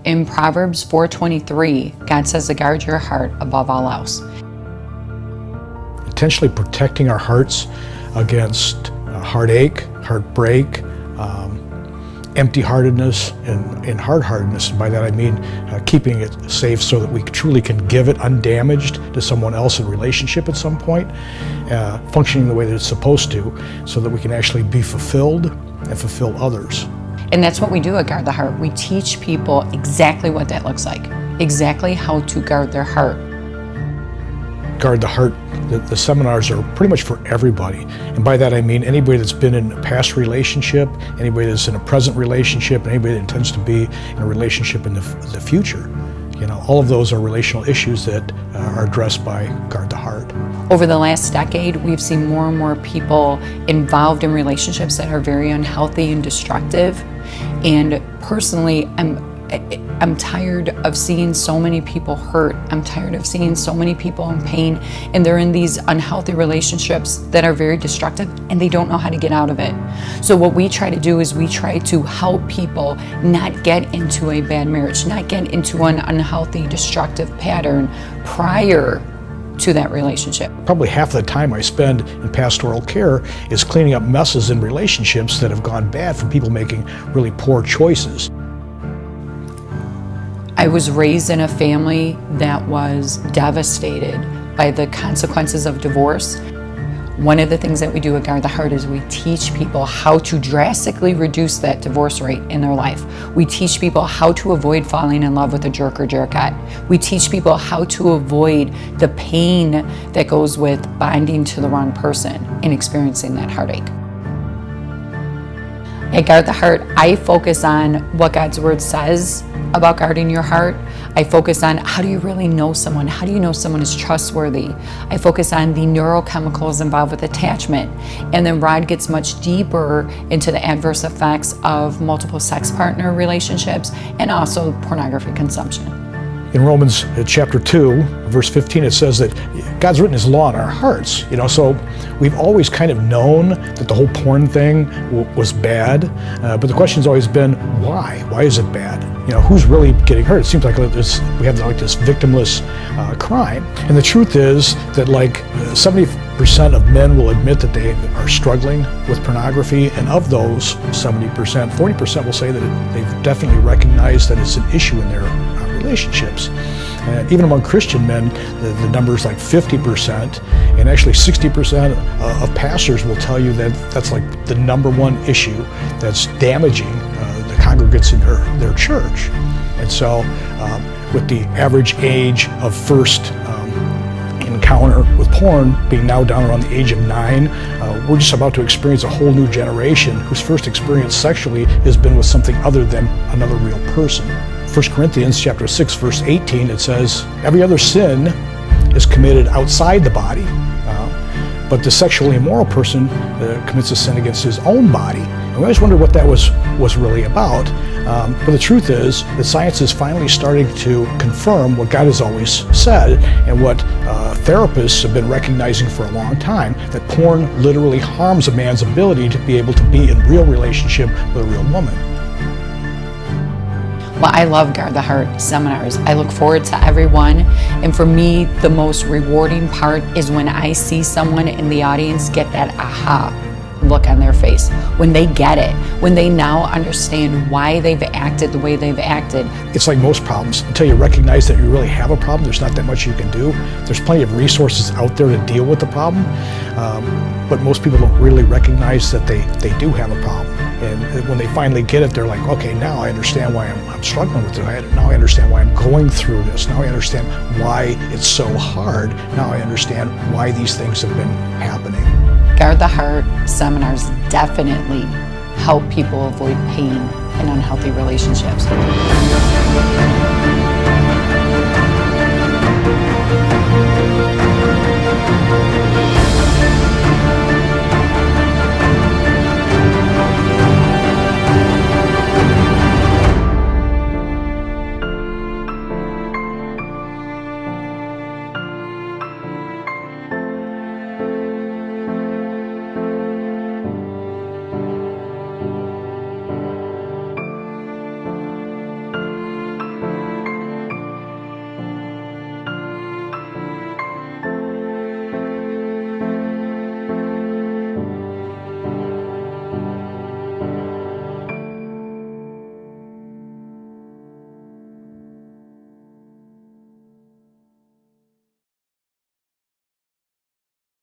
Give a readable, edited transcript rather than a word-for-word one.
In Proverbs 4:23, God says to guard your heart above all else. Intentionally protecting our hearts against heartache, heartbreak, empty-heartedness, and hard-heartedness. And by that I mean keeping it safe so that we truly can give it undamaged to someone else in relationship at some point, functioning the way that it's supposed to, so that we can actually be fulfilled and fulfill others. And that's what we do at Guard the Heart. We teach people exactly what that looks like, exactly how to guard their heart. Guard the Heart, the seminars are pretty much for everybody. And by that I mean anybody that's been in a past relationship, anybody that's in a present relationship, and anybody that intends to be in a relationship in the future. You know, all of those are relational issues that are addressed by Guard the Heart. Over the last decade, we've seen more and more people involved in relationships that are very unhealthy and destructive. And personally, I'm tired of seeing so many people hurt. I'm tired of seeing so many people in pain, and they're in these unhealthy relationships that are very destructive, and they don't know how to get out of it. So what we try to do is we try to help people not get into a bad marriage, not get into an unhealthy, destructive pattern prior to that relationship. Probably half the time I spend in pastoral care is cleaning up messes in relationships that have gone bad from people making really poor choices. I was raised in a family that was devastated by the consequences of divorce. One of the things that we do at Guard the Heart is we teach people how to drastically reduce that divorce rate in their life. We teach people how to avoid falling in love with a jerk or jerkette. We teach people how to avoid the pain that goes with bonding to the wrong person and experiencing that heartache. At Guard the Heart, I focus on what God's Word says about guarding your heart. I focus on how do you really know someone? How do you know someone is trustworthy? I focus on the neurochemicals involved with attachment. And then Rod gets much deeper into the adverse effects of multiple sex partner relationships and also pornography consumption. In Romans chapter 2, verse 15, it says that God's written His law in our hearts. You know, so we've always kind of known that the whole porn thing was bad, but the question's always been, why? Why is it bad? You know, who's really getting hurt? It seems like we have like this victimless crime. And the truth is that like 70% of men will admit that they are struggling with pornography, and of those 70%, 40% will say that they've definitely recognized that it's an issue in their relationships. Even among Christian men, the number is like 50%, and actually 60% of pastors will tell you that that's like the number one issue that's damaging the congregants in their church. And so with the average age of first encounter with porn being now down around the age of 9, we're just about to experience a whole new generation whose first experience sexually has been with something other than another real person. 1 Corinthians chapter 6, verse 18, it says, every other sin is committed outside the body, but the sexually immoral person commits a sin against his own body. And we always wondered what that was really about. But the truth is that science is finally starting to confirm what God has always said and what therapists have been recognizing for a long time, that porn literally harms a man's ability to be able to be in real relationship with a real woman. Well, I love Guard the Heart seminars. I look forward to every one. And for me, the most rewarding part is when I see someone in the audience get that aha look on their face. When they get it, when they now understand why they've acted the way they've acted. It's like most problems. Until you recognize that you really have a problem, there's not that much you can do. There's plenty of resources out there to deal with the problem, but most people don't really recognize that they do have a problem. And when they finally get it, they're like, okay, now I understand why I'm struggling with it. Now I understand why I'm going through this. Now I understand why it's so hard. Now I understand why these things have been happening. Guard the Heart seminars definitely help people avoid pain in unhealthy relationships.